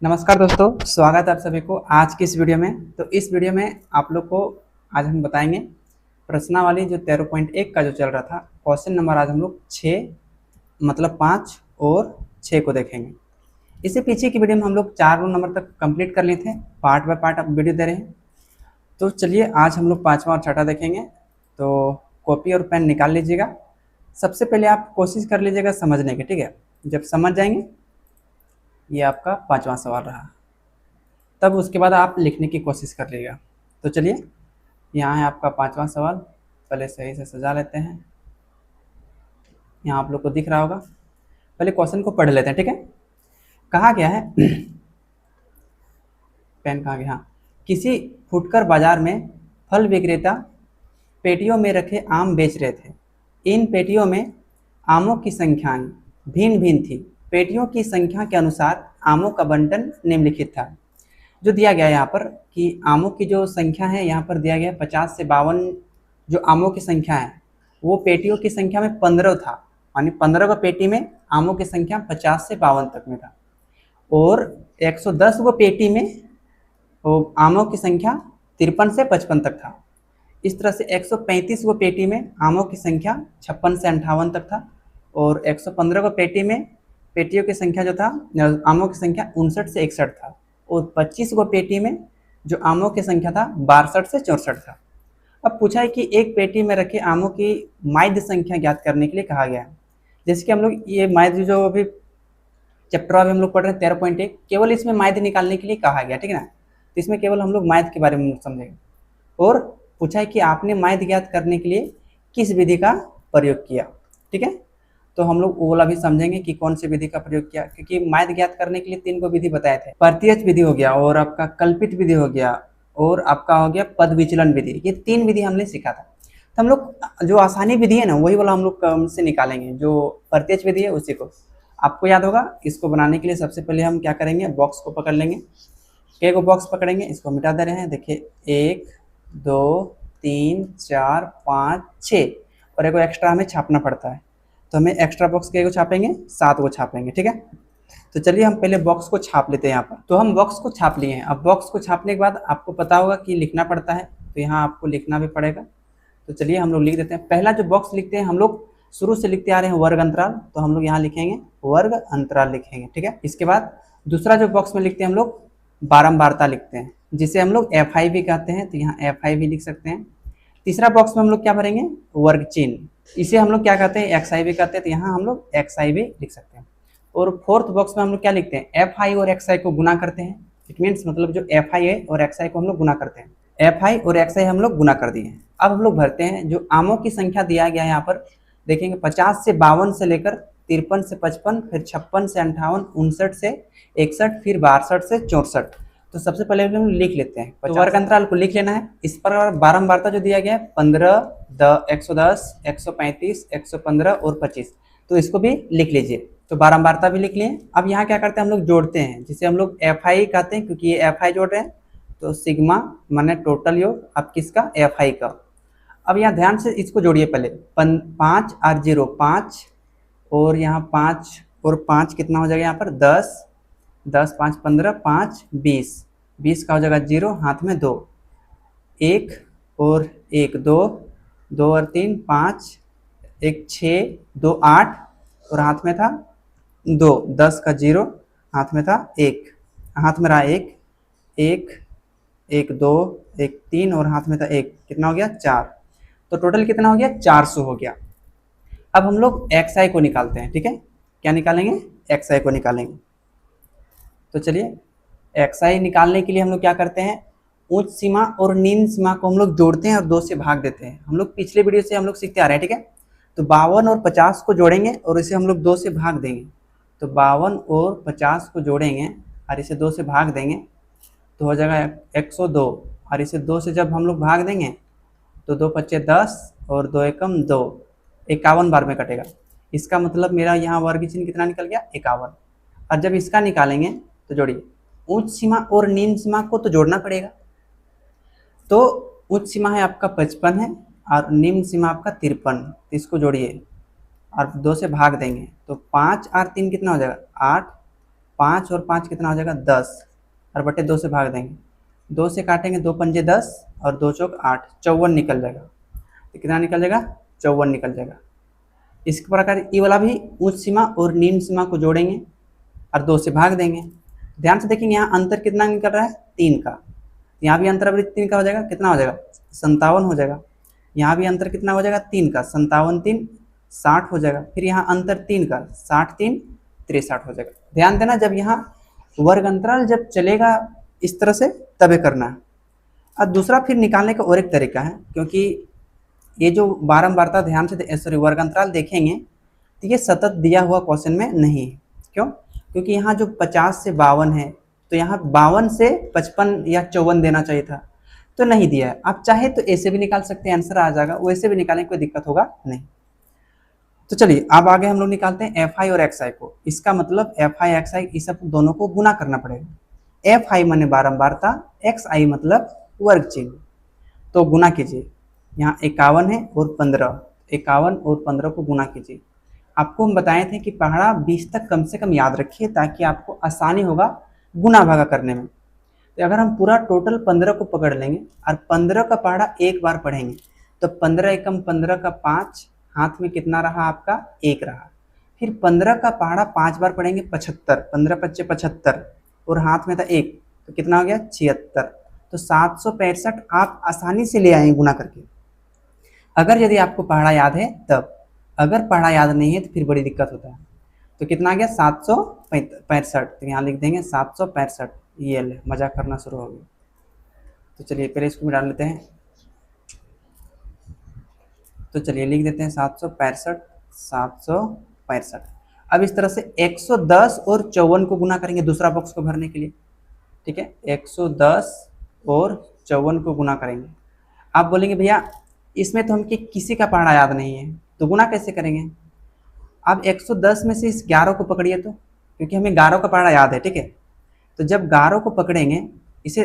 नमस्कार दोस्तों, स्वागत है आप सभी को आज की इस वीडियो में। तो इस वीडियो में आप लोग को आज हम बताएंगे प्रश्नावली जो 13.1 का जो चल रहा था। क्वेश्चन नंबर आज हम लोग 6 मतलब 5 और 6 को देखेंगे। इससे पीछे की वीडियो में हम लोग 4 नंबर तक कंप्लीट कर लिए थे, पार्ट बाय पार्ट अब वीडियो दे रहे हैं। तो चलिए आज हम लोग 5वां और 6वां देखेंगे। तो कॉपी और पेन निकाल लीजिएगा। सबसे पहले आप कोशिश कर लीजिएगा समझने की, ठीक है। जब समझ जाएंगे, ये आपका 5वां सवाल रहा, तब उसके बाद आप लिखने की कोशिश कर लीजिएगा। तो चलिए, यहाँ है आपका 5वां सवाल। पहले सही से सजा लेते हैं। यहाँ आप लोग को दिख रहा होगा। पहले क्वेश्चन को पढ़ लेते हैं, ठीक है। कहा गया है पेन कहाँ गया? हाँ, किसी फुटकर बाजार में फल विक्रेता पेटियों में रखे आम बेच रहे थे। इन पेटियों में आमों की संख्याएं भिन्न भिन्न थी। पेटियों की संख्या के अनुसार आमों का बंटन निम्नलिखित था। जो दिया गया है यहाँ पर कि आमों की जो संख्या है, यहाँ पर दिया गया है 50 से 52 जो आमों की संख्या है, वो पेटियों की संख्या में 15 था। यानी 15 को पेटी में आमों की संख्या 50 से 52 तक में था। और 110 को पेटी में वो आमों की संख्या 53 से 55 तक था। इस तरह से 135 को पेटी में आमों की संख्या 56 से 58 तक था। और 115 को पेटी में पेटियों की संख्या जो था, आमों की संख्या 59 से 61 था। और 25 को पेटी में जो आमों की संख्या था 62 से 64 था। अब पूछा है कि एक पेटी में रखे आमों की माध्य संख्या ज्ञात करने के लिए कहा गया है। जैसे कि हम लोग ये माध्य जो अभी चैप्टर अभी हम लोग पढ़ रहे हैं 13.1, केवल इसमें माध्य निकालने के लिए कहा गया, ठीक है ना। तो इसमें केवल हम लोग माध्य के बारे में समझेंगे। और पूछा है कि आपने माध्य ज्ञात करने के लिए किस विधि का प्रयोग किया, ठीक है। तो हम लोग वो वाला भी समझेंगे कि कौन सी विधि का प्रयोग किया, क्योंकि माध्य ज्ञात करने के लिए 3 को विधि बताए थे। प्रत्यक्ष विधि हो गया, और आपका कल्पित विधि हो गया, और आपका हो गया पद विचलन विधि। ये 3 विधि हमने सीखा था। तो हम लोग जो आसानी विधि है ना, वही वाला हम लोग से निकालेंगे। जो प्रत्यक्ष विधि है उसी को आपको याद होगा। इसको बनाने के लिए सबसे पहले हम क्या करेंगे, बॉक्स को पकड़ लेंगे। के को बॉक्स पकड़ेंगे, इसको मिटा दे रहे हैं। देखिए 1 2 3 4 5 6, और एक एक्स्ट्रा हमें छापना पड़ता है। तो हमें एक्स्ट्रा बॉक्स के को छापेंगे, 7 को छापेंगे, ठीक है। तो चलिए हम पहले बॉक्स को छाप लेते हैं यहाँ पर। तो हम बॉक्स को छाप लिए हैं। अब बॉक्स को छापने के बाद आपको पता होगा कि लिखना पड़ता है, तो यहाँ आपको लिखना भी पड़ेगा। तो चलिए हम लोग लिख देते हैं। पहला जो बॉक्स लिखते हैं, हम लोग शुरू से लिखते आ रहे हैं वर्ग अंतराल, तो हम लोग यहाँ लिखेंगे वर्ग अंतराल लिखेंगे, ठीक है। इसके बाद दूसरा जो बॉक्स में लिखते हैं हम लोग बारंबारता लिखते हैं, जिसे हम लोग FI भी कहते हैं, तो यहाँ FI भी लिख सकते हैं। तीसरा बॉक्स में हम लोग क्या भरेंगे, वर्ग चिन्ह, इसे हम लोग क्या कहते हैं, XI भी कहते हैं, तो यहाँ हम लोग XI भी लिख सकते हैं। और फोर्थ बॉक्स में हम लोग क्या लिखते हैं, FI और XI को गुना करते हैं। इट मीन्स मतलब जो FI है और XI को हम लोग गुना करते हैं। FI और XI हम लोग गुना कर दिए। अब हम लोग भरते हैं जो आमों की संख्या दिया गया है यहाँ पर। देखेंगे 50 से 52 से लेकर 53 से 55, फिर 56 से 58, 59 से 61, फिर 62 से 64। तो सबसे पहले हम लिख लेते हैं, तो वर्ग अंतराल को लिख लेना है। इस पर बारंबारता जो दिया गया है 15, 110, 135, 115 और 25, तो इसको भी लिख लीजिए। तो बारंबारता भी लिख लिए। अब यहाँ क्या करते हैं, हम लोग जोड़ते हैं, जिसे हम लोग FI कहते हैं, क्योंकि ये FI जोड़ रहे हैं। तो सिग्मा माने टोटल योग, अब किसका, FI का। अब यहाँ ध्यान से इसको जोड़िए पहले। 5 और 0 5, और यहाँ 5 और 5 कितना हो जाएगा, यहाँ पर 10, 10 5 15, 5 20, 20 का हो जाएगा 0, हाथ में 2, 1 और 1 2, 2 और 3 5, 1 6, 2 8, और हाथ में था 2, 10 का 0, हाथ में था 1, हाथ में रहा 1, 1 1 2 1 3, और हाथ में था 1, कितना हो गया 4। तो टोटल कितना हो गया, 400 हो गया। अब हम लोग XI को निकालते हैं, ठीक है। क्या निकालेंगे, XI को निकालेंगे। तो चलिए XI निकालने के लिए हम लोग क्या करते हैं, उच्च सीमा और निम्न सीमा को हम लोग जोड़ते हैं और 2 से भाग देते हैं। हम लोग पिछले वीडियो से हम लोग सीखते आ रहे हैं, ठीक है। तो 52 और 50 को जोड़ेंगे और इसे हम लोग 2 से भाग देंगे। तो 52 और 50 को जोड़ेंगे और इसे 2 से भाग देंगे, तो हो जाएगा 102, और इसे 2 से जब हम लोग भाग देंगे तो 2 पच्चे 10, और 2 एकम 2, 51 बार में कटेगा। इसका मतलब मेरा यहाँ वर्ग चिन्ह कितना निकल गया, 51। और जब इसका निकालेंगे तो जोड़िए, उच्च सीमा और निम्न सीमा को तो जोड़ना पड़ेगा। तो उच्च सीमा है आपका 55 है, और निम्न सीमा आपका 53, तो इसको जोड़िए और 2 से भाग देंगे। तो 5 और 3 कितना हो जाएगा, 8, 5 और 5 कितना हो जाएगा 10, और बटे 2 से भाग देंगे, 2 से काटेंगे 2 पंजे 10 और 2 चौक 8, 54 निकल जाएगा। तो कितना निकल जाएगा 54 निकल जाएगा। इस प्रकार ये वाला भी उच्च सीमा और निम्न सीमा को जोड़ेंगे और 2 से भाग देंगे। ध्यान से देखेंगे यहाँ अंतर कितना निकल रहा है 3 का, यहाँ भी अंतर 3 का हो जाएगा, कितना हो जाएगा 57 हो जाएगा। यहाँ भी अंतर कितना हो जाएगा 3 का, 57 3 60 हो जाएगा। फिर यहाँ अंतर 3 का, 60 3 63 हो जाएगा। ध्यान देना जब यहाँ वर्ग अंतराल जब चलेगा इस तरह से तभी करना है। और दूसरा फिर निकालने का और एक तरीका है, क्योंकि ये जो बारंबारता ध्यान से वर्ग अंतराल देखेंगे तो ये सतत दिया हुआ क्वेश्चन में नहीं है। क्यों? क्योंकि यहाँ जो 50 से 52 है तो यहाँ 52 से 55 या 54 देना चाहिए था, तो नहीं दिया है। आप चाहे तो ऐसे भी निकाल सकते हैं, आंसर आ जाएगा, वैसे भी निकालने की कोई दिक्कत होगा नहीं। तो चलिए अब आगे हम लोग निकालते हैं एफ आई और एक्स आई को। इसका मतलब एफ आई एक्स आई इस सब दोनों को गुना करना पड़ेगा। एफ आई माने बारंबारता, एक्स आई मतलब वर्ग चिन्ह, तो गुना कीजिए। यहाँ 51 है और 15, 51 और 15 को गुना कीजिए। आपको हम बताए थे कि पहाड़ा 20 तक कम से कम याद रखिए ताकि आपको आसानी होगा गुना भागा करने में। तो अगर हम पूरा टोटल 15 को पकड़ लेंगे और 15 का पहाड़ा एक बार पढ़ेंगे तो 15 एकम 15 का 5, हाथ में कितना रहा आपका 1 रहा। फिर 15 का पहाड़ा 5 बार पढ़ेंगे 75, 15 पच्चे 75 और हाथ में था 1, तो कितना हो गया 76। तो 765 आप आसानी से ले आएंगे गुना करके, अगर यदि आपको पहाड़ा याद है तब। अगर पहाड़ा याद नहीं है तो फिर बड़ी दिक्कत होता है। तो कितना आ गया 765, तो यहाँ लिख देंगे 765। ये ले मजाक करना शुरू हो गया। तो चलिए पहले इसको डाल लेते हैं। तो चलिए लिख देते हैं 765, 765। अब इस तरह से 110 और 54 को गुना करेंगे दूसरा बॉक्स को भरने के लिए। ठीक है, 110 और 54 को गुना करेंगे। आप बोलेंगे भैया इसमें तो हमके किसी का पहाड़ा याद नहीं है, तो गुना कैसे करेंगे? आप 110 में से इस 11 को पकड़िए, तो क्योंकि हमें 11 का पहाड़ा याद है। ठीक है, तो जब 11 को पकड़ेंगे इसे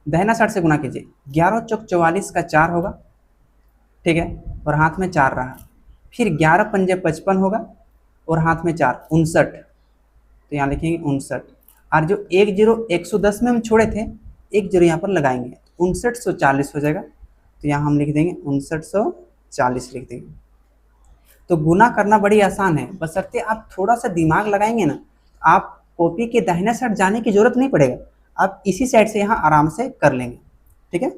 दाहिना साइड से गुना कीजिए। 11 चौक 44 का 4 होगा, ठीक है, और हाथ में 4 रहा। फिर 11 पंजे 55 होगा और हाथ में 4, 59। तो यहाँ लिखेंगे 59। और जो 1 0 110 में हम छोड़े थे, 1 0 यहाँ पर लगाएंगे, 5940 हो जाएगा। तो यहाँ हम लिख देंगे 5940 लिख देंगे। तो गुना करना बड़ी आसान है, बशर्ते आप थोड़ा सा दिमाग लगाएंगे ना, आप कॉपी के दाहिने साइड जाने की जरूरत नहीं पड़ेगा, आप इसी साइड से यहाँ आराम से कर लेंगे। ठीक है,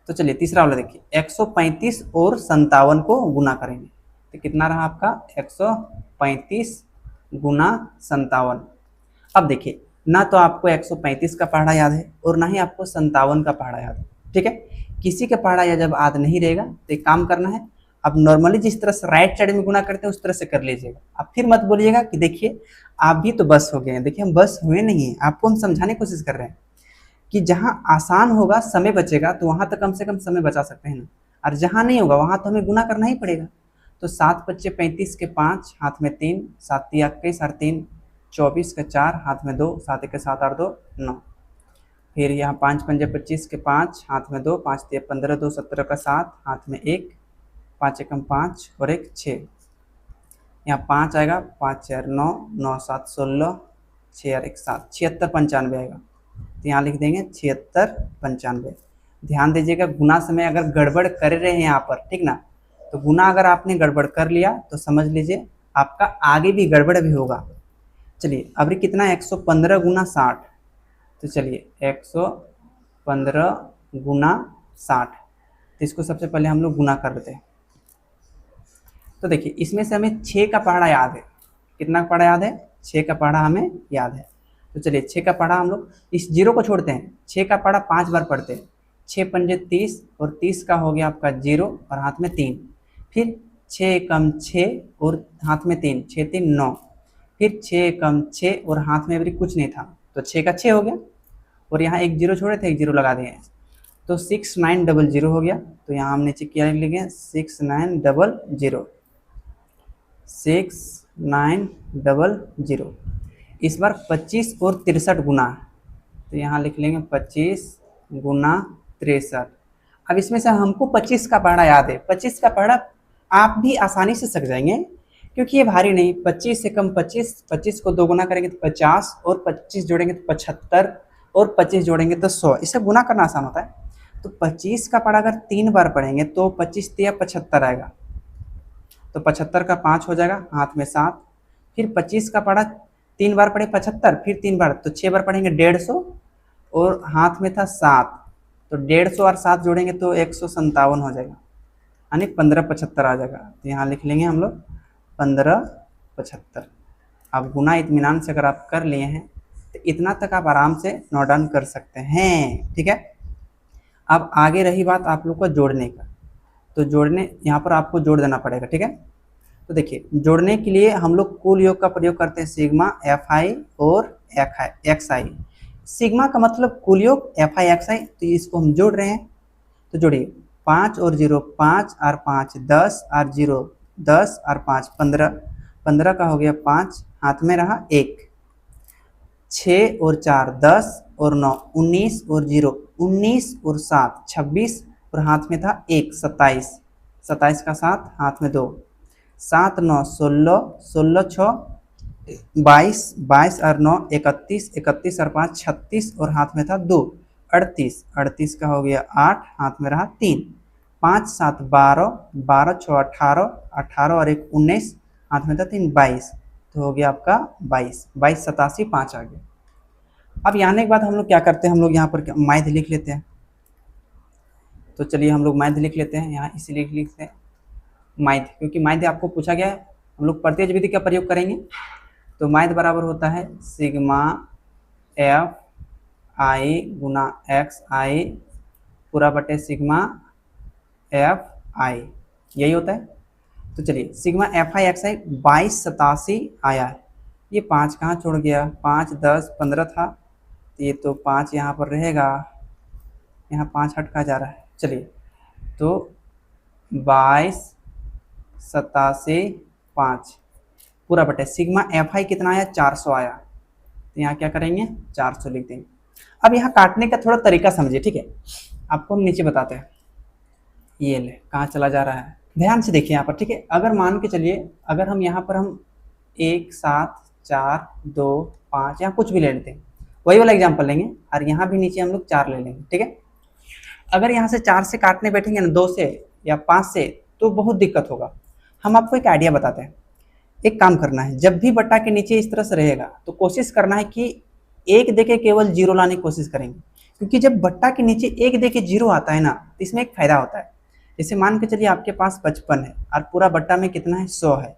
तो चलिए तीसरा वाला देखिए, 135 और 57 को गुना करेंगे। तो कितना रहा आपका 135 गुना 57। अब देखिए ना तो आपको 135 का पहाड़ा याद है और ना ही आपको 57 का पहाड़ा याद है। ठीक है, किसी का पहाड़ा या जब याद नहीं रहेगा तो एक काम करना है, आप नॉर्मली जिस तरह से राइट साइड में गुना करते हैं उस तरह से कर लीजिएगा। आप फिर मत बोलिएगा कि देखिए आप भी तो बस हो गए हैं। देखिए हम बस हुए नहीं हैं, आपको हम समझाने की कोशिश कर रहे हैं कि जहाँ आसान होगा समय बचेगा तो वहाँ तक कम से कम समय बचा सकते हैं ना, और जहाँ नहीं होगा वहाँ तो हमें गुना करना ही पड़ेगा। तो 7 पच्चे 35 के 5, हाथ में 3, 7 3 21 और 3 24 के 4, हाथ में 2, 7 1 7 8 2 9। फिर यहाँ 5 पंजे 25 के 5, हाथ में 2, 5 3 15 2 17 का 7, हाथ में 1, 5 एकम 5 और 1 6। यहाँ 5 आएगा, 5 4 9, 9 7 16, 6 और 1 7, 76 95 आएगा। तो यहाँ लिख देंगे 76 95। ध्यान दीजिएगा गुना समय अगर गड़बड़ कर रहे हैं यहाँ पर, ठीक ना, तो गुना अगर आपने गड़बड़ कर लिया तो समझ लीजिए आपका आगे भी गड़बड़ भी होगा। चलिए अब कितना 115 गुना 60। तो चलिए 115 गुना 60, तो इसको सबसे पहले हम लोग गुना कर लेते हैं। तो देखिए इसमें से हमें 6 का पहाड़ा याद है। कितना पहाड़ा याद है? 6 का पहाड़ा हमें याद है। तो चलिए 6 का पहाड़ा हम लोग इस 0 को छोड़ते हैं, 6 का पहाड़ा 5 बार पढ़ते हैं। 6 पंजे 30 और 30 का हो गया आपका 0 और हाथ में 3। फिर 6 एकम 6 और हाथ में 3, 6 3 9। फिर 6 एकम 6 और हाथ में अभी कुछ नहीं था, तो 6 का 6 हो गया और यहाँ एक 0 छोड़े थे, एक 0 लगा दिए, तो 6900 हो गया। तो यहाँ हमने चेक किया, लिख लिखे 6900, 6900। इस बार 25 और 63 गुना, तो यहाँ लिख लेंगे 25 गुना 63। अब इसमें से हमको 25 का पहाड़ा याद है। 25 का पहाड़ा आप भी आसानी से सीख जाएंगे, क्योंकि ये भारी नहीं, 25 से कम 25, 25 को 2 गुना करेंगे तो 50, और 25 जोड़ेंगे तो 75, और 25 जोड़ेंगे तो 100। इसे गुना करना आसान होता है। तो 25 का पढ़ा अगर 3 बार पढ़ेंगे तो 25 तिया 75 आएगा, तो 75 का 5 हो जाएगा, हाथ में 7। फिर 25 का पढ़ा 3 बार पढ़े 75, फिर 3 बार तो 6 बार पढ़ेंगे 150, और हाथ में था 7, तो 150 और 7 जोड़ेंगे तो 157 हो जाएगा, यानी 1575 आ जाएगा। तो यहाँ लिख लेंगे हम लोग 1575। अब गुना इत्मीनान से अगर आप कर लिए हैं तो इतना तक आप आराम से नोट डाउन कर सकते हैं, ठीक है। अब आगे रही बात आप लोग को जोड़ने का, तो जोड़ने यहाँ पर आपको जोड़ देना पड़ेगा, ठीक है। तो देखिए, जोड़ने के लिए हम लोग कुल योग का प्रयोग करते हैं, सिग्मा एफ आई और एक्स आई। सिग्मा का मतलब कुल योग, एफ आई एक्स आई, तो इसको हम जोड़ रहे हैं। तो जोड़िए, 5 और 0 5, और 5 10, और 0 10, और 5 15, 15 का हो गया 5, हाथ में रहा 1, 6 और 4 10, और 9 19, और 0 19, और 7 26, और हाथ में था 1 27, 27 का 7, हाथ में 2, 7 9 16, 16 6 22, 22 और 9 31, 31 और 5 36, और हाथ में था 2 38, 38 का हो गया 8, हाथ में रहा 3, 5 7 12, 12 6 18, 18 और 1 19, हाथ में था 3 22, तो हो गया आपका 22, 22 87 5 आ गया। अब यहाँ के बाद हम लोग क्या करते हैं, हम लोग यहाँ पर माध्य लिख लेते हैं। तो चलिए हम लोग माध्य लिख लेते हैं, यहाँ इसलिए लिखते हैं माध्य, क्योंकि माध्य आपको पूछा गया है। हम लोग प्रत्यय विधि का प्रयोग करेंगे, तो माध्य बराबर होता है सिग्मा एफ आई गुना एक्स आई पूरा बटे सिग्मा एफ आई, यही होता है। तो चलिए, सिग्मा एफ आई एक्स आई 2287 आया है। ये 5 कहाँ छोड़ गया, 5 10 15 था, तो ये तो 5 यहाँ पर रहेगा, यहाँ 5 हट का जा रहा है। चलिए, तो 22 87 5 पूरा बटे सिग्मा एफ आई कितना आया, 400 आया, तो यहाँ क्या करेंगे 400 लिख देंगे। अब यहाँ काटने का थोड़ा तरीका समझिए, ठीक है, आपको हम नीचे बताते हैं। ये ले कहाँ चला जा रहा है, ध्यान से देखिए यहाँ पर, ठीक है। अगर मान के चलिए, अगर हम यहाँ पर हम 1 7 4 2 5 यहाँ कुछ भी ले लेते हैं, वही वाला एग्जाम्पल लेंगे, और यहाँ भी नीचे हम लोग 4 ले लेंगे, ठीक है। अगर यहाँ से 4 से काटने बैठेंगे ना, 2 से या 5 से, तो बहुत दिक्कत होगा। हम आपको एक आइडिया बताते हैं। एक काम करना है, जब भी बट्टा के नीचे इस तरह से रहेगा तो कोशिश करना है कि 1 देके केवल 0 लाने की कोशिश करेंगे, क्योंकि जब बट्टा के नीचे 1 देके 0 आता है ना, तो इसमें एक फायदा होता है। जैसे मान के चलिए आपके पास 55 है और पूरा बट्टा में कितना है 100 है,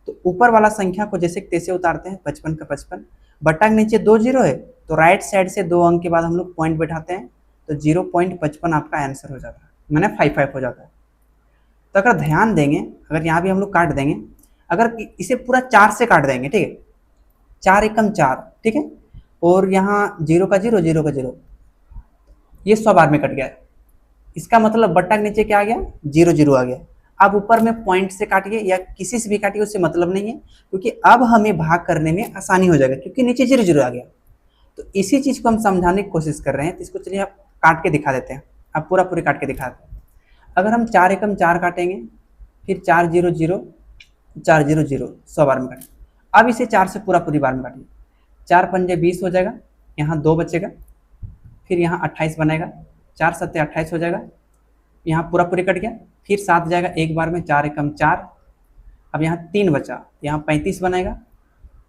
तो ऊपर वाला संख्या को जैसे तैसे उतारते हैं, 55 का 55, बट्टा के नीचे 2 0 है, तो राइट साइड से 2 अंक के बाद हम लोग पॉइंट बैठाते हैं, तो 0.55 आपका आंसर हो जाता है, मैंने 55 हो जाता है। तो अगर ध्यान देंगे, अगर यहाँ भी हम लोग काट देंगे, अगर इसे पूरा 4 से काट देंगे, ठीक है, 4 एकम 4, ठीक है, और यहाँ 0 का 0 0 का 0, ये 100 बार में कट गया। इसका मतलब बट्टा के नीचे क्या आ गया, 0 0 आ गया। अब ऊपर में पॉइंट से काटिए या किसी से भी काटिए, उससे मतलब नहीं है, क्योंकि अब हमें भाग करने में आसानी हो जाएगा, क्योंकि नीचे 0 0 आ गया। तो इसी चीज को हम समझाने की कोशिश कर रहे हैं, तो इसको चलिए आप काट के दिखा देते हैं, आप पूरा पूरी काट के दिखा देते हैं। अगर हम 4 एकम 4 काटेंगे, फिर 4 0 0 4 0 0 100 बार में काटें। अब इसे 4 से पूरा पूरी बार में काटिए, 4 पंजे 20 हो जाएगा, यहाँ 2 बचेगा, फिर यहाँ 28 बनेगा, 4 सत्ते 28 हो जाएगा, यहाँ पूरा पूरी कट गया, फिर 7 जाएगा एक बार में, 4 एकम 4, अब यहाँ 3 बचा, यहाँ 35 बनेगा,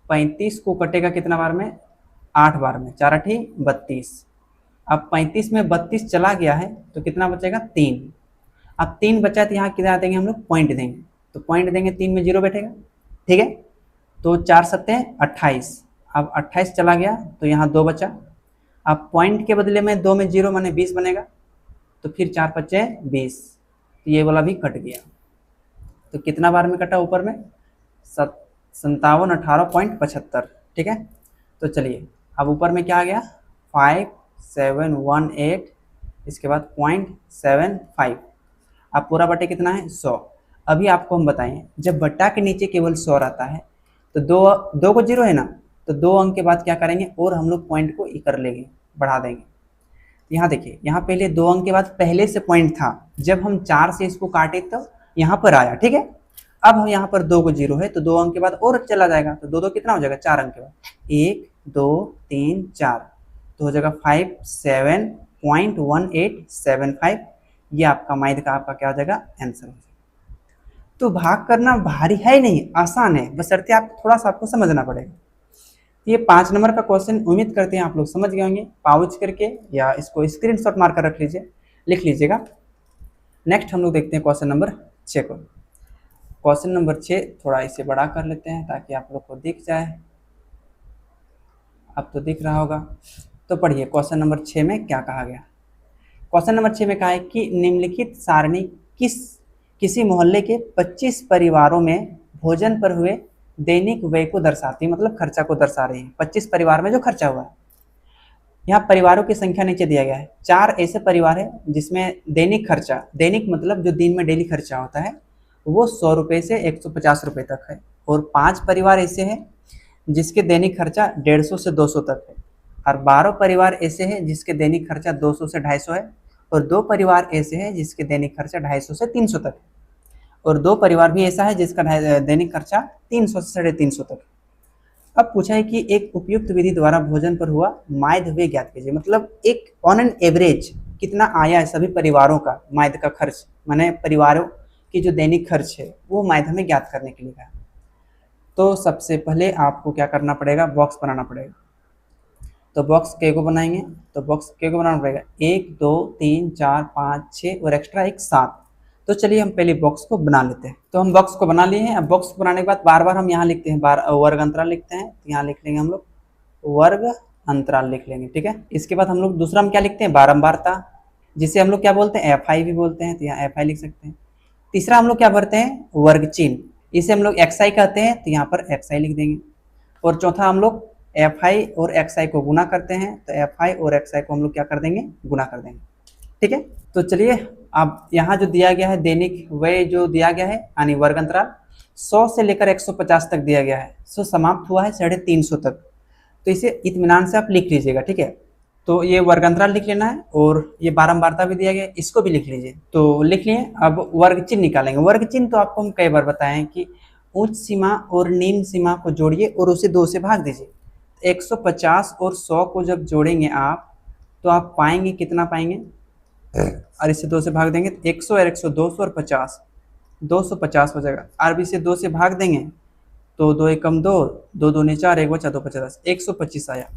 35 को कटेगा कितना बार में, 8 बार में, 4 8 32। अब 35 में 32 चला गया है, तो कितना बचेगा 3। अब 3 बचा है, तो यहाँ कितना देंगे हम लोग, पॉइंट देंगे, तो पॉइंट देंगे, 3 में 0 बैठेगा, ठीक है। तो 4 सत्ते 28, अब 28 चला गया, तो यहाँ 2 बचा, अब पॉइंट के बदले में 2 में 0 माने 20 बनेगा, तो फिर 4 बचे 20, तो ये वाला भी कट गया। तो कितना बार में कटा ऊपर में, 57 18.75, ठीक है। तो चलिए, अब ऊपर में क्या आ गया, 5718, इसके बाद 0.75, अब पूरा बटे कितना है 100। अभी आपको हम बताएं, जब बट्टा के नीचे केवल 100 रहता है, तो दो को 0 है ना, तो 2 अंक के बाद क्या करेंगे, और हम लोग पॉइंट को कर लेंगे, बढ़ा देंगे। यहाँ देखिए, यहाँ पहले 2 अंक के बाद पहले से पॉइंट था, जब हम 4 से इसको काटे तो यहाँ पर आया, ठीक है। अब हम यहाँ पर 2 को 0 है तो 2 अंक के बाद और चला जाएगा, तो 2 2 कितना हो जाएगा, 4 अंक के बाद 1 2 3 4, तो हो जाएगा 57.1875। ये आपका माइद का आपका क्या हो जाएगा, आंसर हो जाएगा। तो भाग करना भारी है नहीं, आसान है, बशर्ते आप थोड़ा सा आपको समझना पड़ेगा। ये 5 नंबर का क्वेश्चन उम्मीद करते हैं आप लोग समझ गए होंगे। पाउच करके या इसको स्क्रीनशॉट मार कर रख लीजिए, लिख लीजिएगा। नेक्स्ट हम लोग देखते हैं क्वेश्चन नंबर 6 को। क्वेश्चन नंबर 6 थोड़ा इसे बड़ा कर लेते हैं ताकि आप लोग को दिख जाए। अब तो दिख रहा होगा। तो पढ़िए क्वेश्चन नंबर 6 में क्या कहा गया। क्वेश्चन नंबर 6 में कहा है कि निम्नलिखित सारणी किसी मोहल्ले के 25 परिवारों में भोजन पर हुए दैनिक व्यय को दर्शाती, मतलब खर्चा को दर्शा रही है। 25 परिवार में जो खर्चा हुआ है, यहाँ परिवारों की संख्या नीचे दिया गया है। 4 ऐसे परिवार है जिसमें दैनिक खर्चा, दैनिक मतलब जो दिन में डेली खर्चा होता है, वो 100 रुपये से 150 रुपये तक है। और 5 परिवार ऐसे हैं जिसके दैनिक खर्चा 150 से 200 तक है। और 12 परिवार ऐसे हैं जिसके दैनिक खर्चा 200 से 250 है। और 2 परिवार ऐसे हैं जिसके दैनिक खर्चा 250 से 300 तक है। और 2 परिवार भी ऐसा है जिसका दैनिक खर्चा 300 से 350 तक है। अब पूछा है कि एक उपयुक्त विधि द्वारा भोजन पर हुआ मायद व्यय ज्ञात कीजिए, मतलब एक ऑन एन एवरेज कितना आया है सभी परिवारों का मायद का खर्च, माने परिवारों की जो दैनिक खर्च है वो मायद हमें ज्ञात करने के लिए कहा। तो सबसे पहले आपको क्या करना पड़ेगा, बॉक्स बनाना पड़ेगा। तो बॉक्स के को बनाएंगे, तो बॉक्स के को बनाना पड़ेगा 1 2 3 4 5 6 और एक्स्ट्रा एक 7। तो चलिए हम पहले बॉक्स को बना लेते हैं। तो हम बॉक्स को बना लिए हैं। अब बॉक्स को बनाने के बाद बार बार हम यहाँ लिखते हैं, वर्ग अंतराल लिखते हैं। तो यहाँ लिख लेंगे हम लोग वर्ग अंतराल लिख लेंगे, ठीक है। इसके बाद हम लोग दूसरा हम क्या लिखते हैं, बारंबारता, जिसे हम लोग क्या बोलते हैं, FI भी बोलते हैं, तो यहाँ FI लिख सकते हैं। तीसरा हम लोग क्या भरते हैं, वर्ग चिन्ह, इसे हम लोग XI कहते हैं, तो यहाँ पर XI लिख देंगे। और चौथा हम लोग FI और XI को गुना करते हैं, तो FI और XI को हम लोग क्या कर देंगे, गुना कर देंगे, ठीक है। तो चलिए अब यहाँ जो दिया गया है दैनिक व्यय जो दिया गया है यानी वर्ग अंतराल 100 से लेकर 150 तक दिया गया है। सो समाप्त हुआ है 350 तक। तो इसे इत्मीनान से आप लिख लीजिएगा, ठीक है। तो ये वर्ग अंतराल लिख लेना है और ये बारंबारता भी दिया गया है, इसको भी लिख लीजिए। तो लिख लिए। अब वर्ग चिन्ह निकालेंगे। वर्ग चिन्ह तो आपको हम कई बार बताएं कि उच्च सीमा और निम्न सीमा को जोड़िए और उसे 2 से भाग दीजिए। 150 और 100 को जब जोड़ेंगे आप तो आप पाएंगे कितना पाएंगे, और इसे 2 से भाग देंगे तो 100 और 100 200 और 50 250 हो जाएगा। और इसे 2 से भाग देंगे तो 2 एकम 2 2 दूनी 4 1 बचा 2 50 125 आया।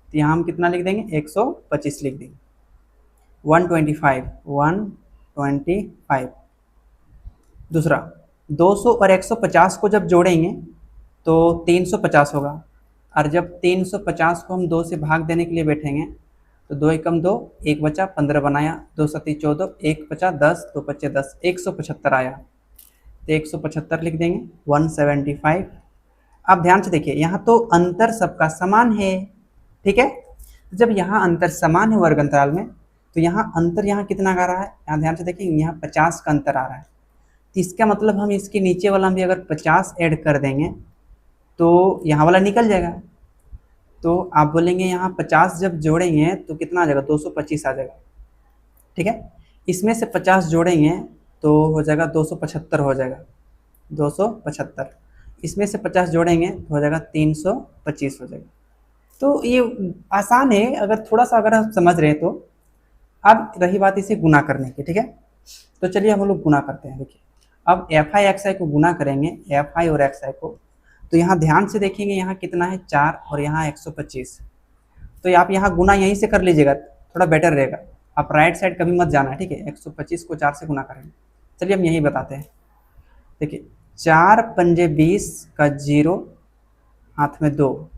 तो यहाँ हम कितना लिख देंगे, 125 लिख देंगे। 125 दूसरा 200 और 150 को जब जोड़ेंगे तो 350 होगा। और जब 350 को हम 2 से भाग देने के लिए बैठेंगे तो 2 एकम 2 1 बचा 15 बनाया, 2 सती 14 1 बचा 10 2 बचे 10 175 आया। तो 175 लिख देंगे। 175। अब ध्यान से देखिए यहाँ तो अंतर सबका समान है, ठीक है। जब यहाँ अंतर समान है वर्ग अंतराल में तो यहाँ अंतर यहाँ कितना आ रहा है, यहाँ ध्यान से देखिए यहाँ 50 का अंतर आ रहा है। तो इसका मतलब हम इसके नीचे वाला भी अगर 50 ऐड कर देंगे तो यहाँ वाला निकल जाएगा। तो आप बोलेंगे यहाँ 50 जब जोड़ेंगे तो कितना आ जाएगा, 225 आ जाएगा, ठीक है। इसमें से 50 जोड़ेंगे तो हो जाएगा 275 हो जाएगा, 275। इसमें से 50 जोड़ेंगे तो हो जाएगा 325 हो जाएगा। तो ये आसान है अगर थोड़ा सा अगर आप समझ रहे हैं तो। अब रही बात इसे गुना करने की, ठीक है। तो चलिए हम लोग गुना करते हैं। देखिए अब FI XI को गुना करेंगे, FI और XI को, तो यहाँ ध्यान से देखेंगे यहाँ कितना है 4 और यहाँ 125। तो आप यहाँ गुना यहीं से कर लीजिएगा, थोड़ा बेटर रहेगा। आप राइट साइड कभी मत जाना, ठीक है। 125 को 4 से गुना करेंगे। चलिए हम यही बताते हैं। देखिए 4 पंजे 20 का 0 हाथ में 2,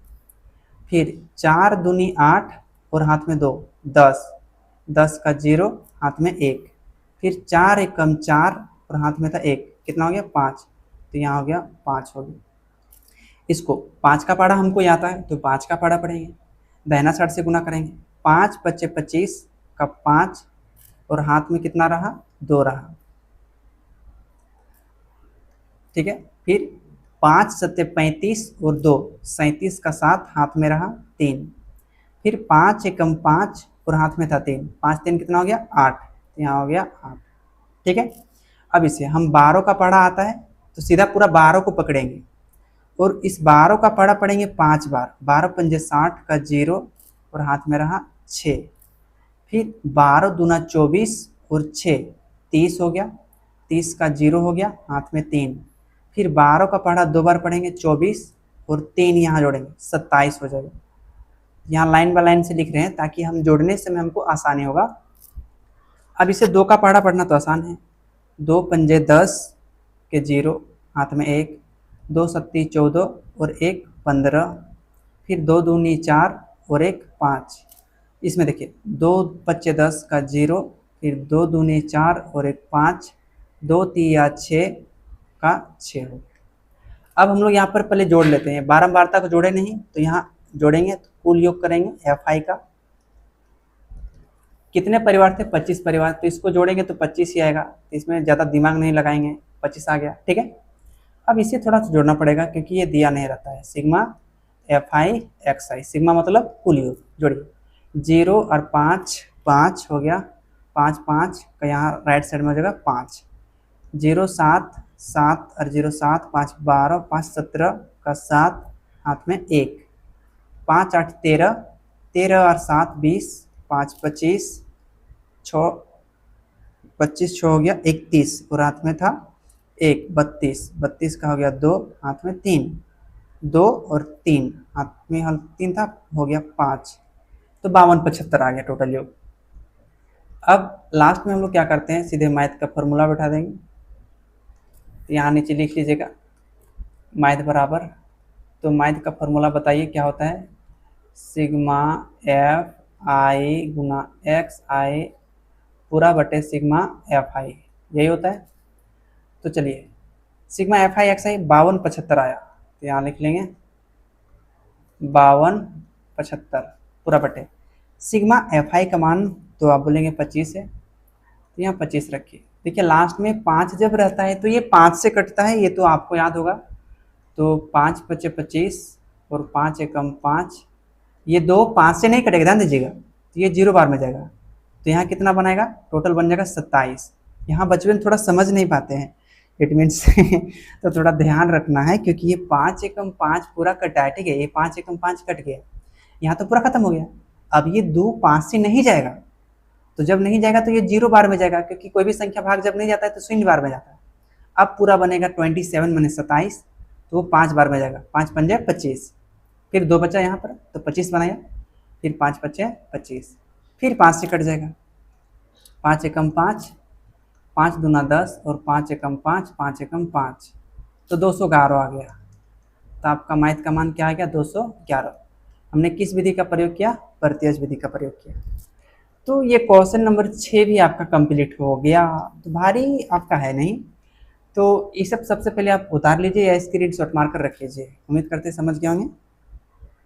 फिर 4 दूनी 8 और हाथ में 2 10 10 का 0 हाथ में 1, फिर 4 एकम 4 और हाथ में था 1, कितना हो गया 5। तो यहाँ हो गया 5 हो गया। इसको 5 का पाड़ा हमको आता है तो 5 का पाड़ा पढ़ेंगे, दाहिना साइड से गुना करेंगे। 5 बचे 25 का 5 और हाथ में कितना रहा 2 रहा, ठीक है। फिर 5 सत्ते 35 और 2 37 का 7 हाथ में रहा 3, फिर 5 एकम 5 और हाथ में था 3, 5 3 कितना हो गया 8, यहाँ हो गया 8, ठीक है। अब इसे हम 12 का पढ़ा आता है तो सीधा पूरा 12 को पकड़ेंगे और इस 12 का पढ़ा पढ़ेंगे 5 बार। 12 पंजे 60 का 0 और हाथ में रहा 6। फिर 12 दूना 24 और 6 30 हो गया। 30 का 0 हो गया, हाथ में 3। फिर 12 का पढ़ा 2 बार पढ़ेंगे 24 और 3 यहाँ जोड़ेंगे 27 हो जाएगा। यहाँ लाइन बाय लाइन से लिख रहे हैं ताकि हम जोड़ने से में हमको आसानी होगा। अब इसे 2 का पढ़ा पढ़ना तो आसान है। 2 पंजे 10 के 0, हाथ में 1। 2 सत्ती 14 और 1 15। फिर 2 दूनी 4 और 1 5। इसमें देखिए 2 पच्चे 10 का 0, फिर 2 दूनी 4 और 1 5। 2 तिया 6 का 6 हो। अब हम लोग यहाँ पर पहले जोड़ लेते हैं। बारंबारता को जोड़े नहीं तो यहाँ जोड़ेंगे तो कुल योग करेंगे FI का। कितने परिवार थे? 25 परिवार। तो इसको जोड़ेंगे तो 25 ही आएगा, तो इसमें ज़्यादा दिमाग नहीं लगाएंगे, 25 आ गया। ठीक है, अब इसे थोड़ा सा जोड़ना पड़ेगा क्योंकि ये दिया नहीं रहता है। सिग्मा FI XI, सिग्मा मतलब कुल योग। जोड़िए 0 और 5 5 हो गया। 5 5 का यहाँ राइट साइड में हो जाएगा 5। 0 7 7 और 0 7 5 12 5 17 का 7, हाथ में 1। 5 8 13 13 और 7 20 5 25 6 25 6 हो गया 31 और हाथ में था 1। 32 32 का हो गया 2, हाथ में 3। 2 और 3, हाथ में हल 3 था, हो गया 5। तो 52 75 आ गया टोटल योग। अब लास्ट में हम लोग क्या करते हैं, सीधे मैथ का फॉर्मूला बैठा देंगे। तो यहाँ नीचे लिख लीजिएगा मैथ बराबर, तो मैथ का फॉर्मूला बताइए क्या होता है। सिग्मा FI गुना XI पूरा बटे सिग्मा FI, यही होता है। तो चलिए सिग्मा FI XI 52 75 आया, तो यहाँ लिख लेंगे 52 75 पूरा बटे सिग्मा FI का मान तो आप बोलेंगे 25 है, तो यहाँ 25 रखिए। देखिए लास्ट में 5 जब रहता है तो ये 5 से कटता है, ये तो आपको याद होगा। तो 5 पचे 25 और 5 एकम 5, ये 2 5 से नहीं कटेगा, ध्यान दीजिएगा। तो ये 0 बार में जाएगा, तो यहाँ कितना बनाएगा, टोटल बन जाएगा 27। यहाँ बच्चे थोड़ा समझ नहीं पाते हैं, इट मीन्स तो थोड़ा ध्यान रखना है क्योंकि ये 5 एकम 5 पूरा कटा है। ठीक है, ये 5 एकम 5 कट गया, यहाँ तो पूरा खत्म हो गया। अब ये 2 5 से नहीं जाएगा, तो जब नहीं जाएगा तो ये 0 बार में जाएगा, क्योंकि कोई भी संख्या भाग जब नहीं जाता है तो शून्य बार में जाता है। अब पूरा बनेगा 27 माने 27, तो वो 5 बार में जाएगा। 5 पंजे 25, फिर 2 बचा यहाँ पर तो 25 बनाया, फिर 5 बचे 25, फिर 5 से कट जाएगा। 5 एकम 5, 5 दूना 10 और 5 एकम 5, 5 एकम 5, तो 211 आ गया। तो आपका मैथ का मान क्या आ गया, 211। हमने किस विधि का प्रयोग किया, प्रत्यक्ष विधि का प्रयोग किया। तो ये क्वेश्चन नंबर 6 भी आपका कंप्लीट हो गया। तो भारी आपका है नहीं, तो ये सब सबसे पहले आप उतार लीजिए या स्क्रीनशॉट मारकर रख लीजिए। उम्मीद करते समझ गए होंगे।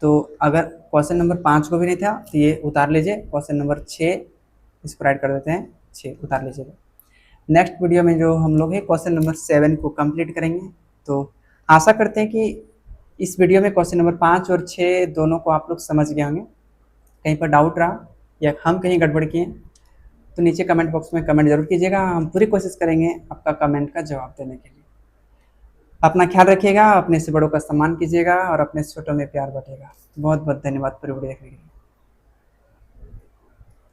तो अगर क्वेश्चन नंबर 5 को भी नहीं था तो ये उतार लीजिए। क्वेश्चन नंबर 6 इसको राइट कर देते हैं, 6 उतार लीजिएगा। नेक्स्ट वीडियो में जो हम लोग है क्वेश्चन नंबर 7 को कंप्लीट करेंगे। तो आशा करते हैं कि इस वीडियो में क्वेश्चन नंबर 5 और 6 दोनों को आप लोग समझ गए होंगे। कहीं पर डाउट रहा या हम कहीं गड़बड़ किए तो नीचे कमेंट बॉक्स में कमेंट जरूर कीजिएगा। हम पूरी कोशिश करेंगे आपका कमेंट का जवाब देने के लिए। अपना ख्याल रखिएगा, अपने से बड़ों का सम्मान कीजिएगा और अपने से छोटों में प्यार बांटिएगा। बहुत बहुत धन्यवाद पूरी वीडियो देखने के लिए।